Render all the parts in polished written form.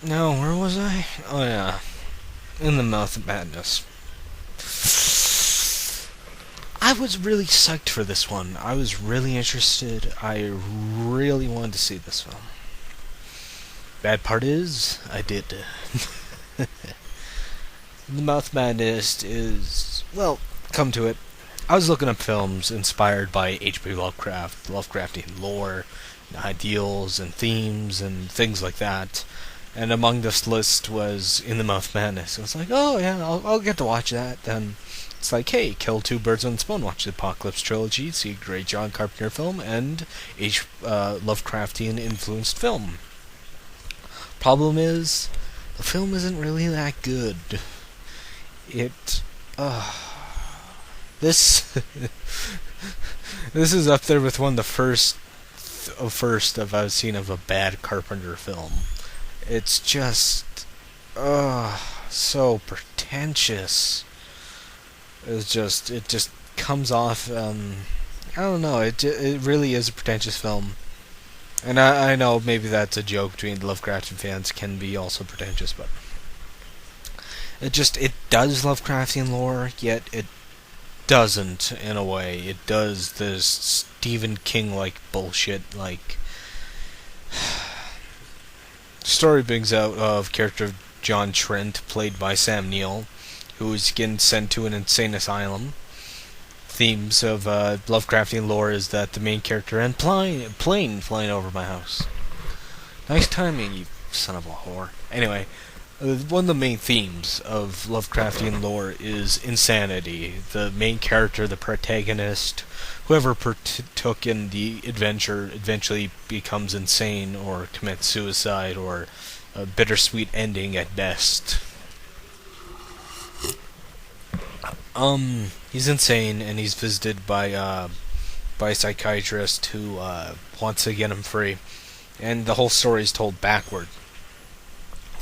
No, where was I? Oh yeah, in the Mouth of Madness. I was really psyched for this one. I was really interested. I really wanted to see this film. Bad part is, I did. The Mouth of Madness is, well, come to it. I was looking up films inspired by H.P. Lovecraft, Lovecraftian lore, and ideals, and themes, and things like that. And among this list was In the Mouth of Madness. I was like, oh yeah, I'll get to watch that. Then it's like, hey, kill two birds with one stone. Watch the Apocalypse trilogy, see a great John Carpenter film, and Lovecraftian influenced film. Problem is, the film isn't really that good. It, this, this is up there with one of the first I've seen of a bad Carpenter film. It's just, so pretentious. It just comes off. I don't know. It really is a pretentious film, and I know maybe that's a joke between Lovecraftian fans can be also pretentious, but it does Lovecraftian lore, yet it doesn't in a way. It does this Stephen King like bullshit like. Story brings out of character John Trent, played by Sam Neill, who is getting sent to an insane asylum. Themes of Lovecraftian lore is that the main character and plane flying over my house. Nice timing, you son of a whore. Anyway, one of the main themes of Lovecraftian lore is insanity. The main character, the protagonist, whoever partook in the adventure eventually becomes insane or commits suicide or a bittersweet ending at best. He's insane and he's visited by a psychiatrist who wants to get him free, and the whole story is told backward.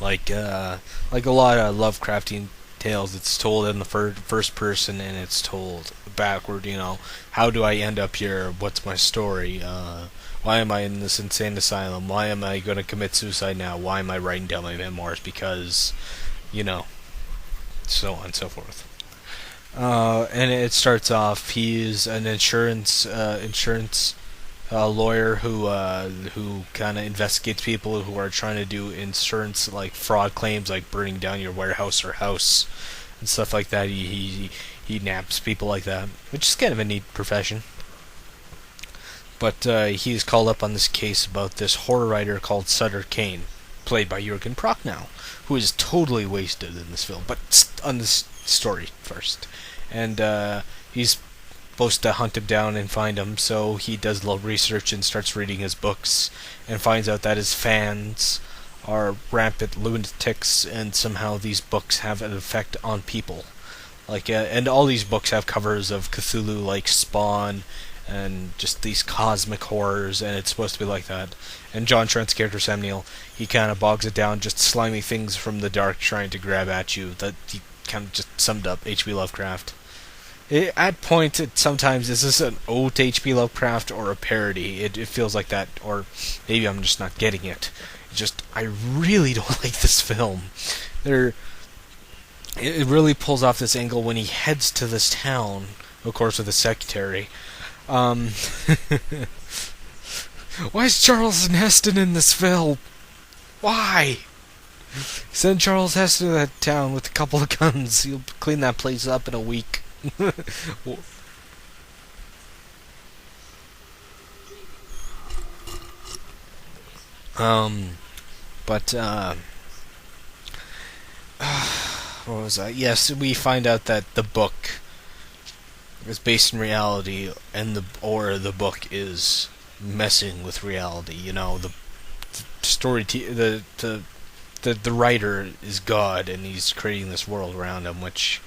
Like a lot of Lovecraftian tales, it's told in the first person and it's told backward. You know, how do I end up here? What's my story? Why am I in this insane asylum? Why am I going to commit suicide now? Why am I writing down my memoirs? Because, you know, so on and so forth. And it starts off. He's an insurance lawyer who kind of investigates people who are trying to do insurance like fraud claims, like burning down your warehouse or house and stuff like that. He naps people like that, which is kind of a neat profession. But he's called up on this case about this horror writer called Sutter Kane, played by Jurgen Prochnow, who is totally wasted in this film. But on this story first, and he's supposed to hunt him down and find him, so he does a little research and starts reading his books and finds out that his fans are rampant lunatics and somehow these books have an effect on people. Like, and all these books have covers of Cthulhu, like Spawn, and just these cosmic horrors, and it's supposed to be like that. And John Trent's character, Sam Neill, he kind of bogs it down, just slimy things from the dark trying to grab at you. That he kind of just summed up H.P. Lovecraft. At point, sometimes is this an ode to H.P. Lovecraft or a parody? It feels like that, or maybe I'm just not getting it. I really don't like this film. It really pulls off this angle when he heads to this town, of course, with his secretary. Why is Charles Heston in this film? Why? Send Charles Heston to that town with a couple of guns. He'll clean that place up in a week. But what was that? Yes, we find out that the book is based in reality, and the book is messing with reality. You know, the story, the writer is God, and he's creating this world around him, which.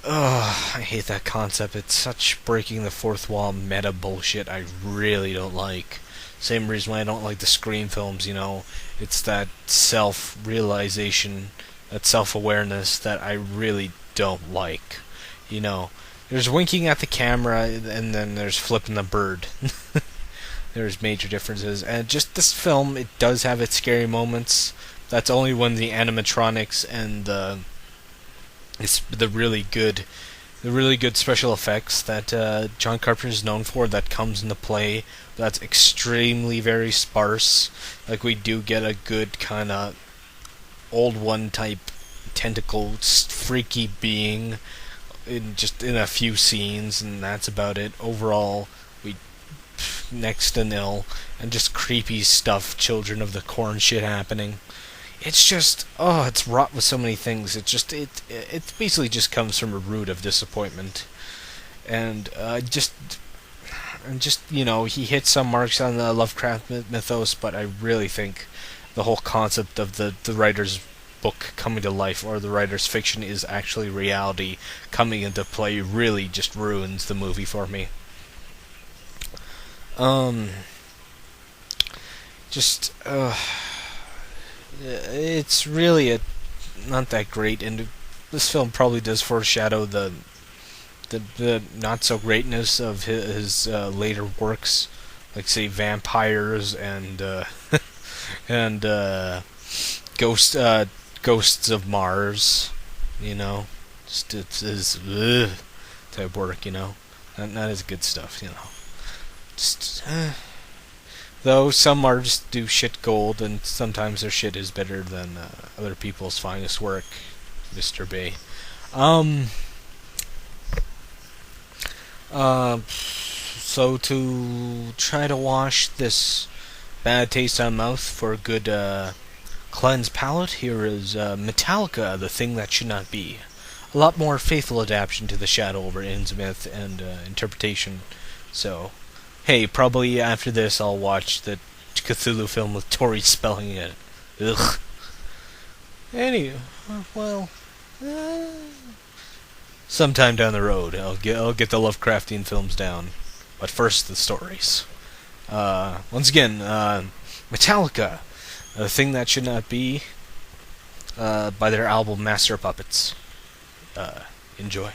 I hate that concept. It's such breaking the fourth wall meta bullshit I really don't like. Same reason why I don't like the Scream films, you know. It's that self-realization, that self-awareness that I really don't like. You know, there's winking at the camera, and then there's flipping the bird. There's major differences. And just this film, it does have its scary moments, That's only when the animatronics and it's the really good special effects that John Carpenter is known for that comes into play. That's extremely very sparse. Like we do get a good kind of old one type tentacle freaky being in a few scenes, and that's about it. Overall, we next to nil, and just creepy stuff, Children of the Corn shit happening. It's just it's wrought with so many things. It basically just comes from a root of disappointment, and he hits some marks on the Lovecraft mythos, but I really think the whole concept of the writer's book coming to life, or the writer's fiction is actually reality coming into play, really just ruins the movie for me. Just it's really not that great, and this film probably does foreshadow the not so greatness of his later works, like say Vampires and and Ghosts of Mars, just it's his type work, not as good stuff, just. Though some artists do shit gold, and sometimes their shit is better than other people's finest work, Mr. B. So to try to wash this bad taste on mouth for a good cleansed palate, here is Metallica, The Thing That Should Not Be. A lot more faithful adaptation to the Shadow over Innsmouth and interpretation. So, hey, probably after this I'll watch the Cthulhu film with Tori spelling it. Ugh. Anyway, well, sometime down the road I'll get the Lovecraftian films down, but first the stories. Once again, Metallica, The Thing That Should Not Be, by their album Master of Puppets. Enjoy.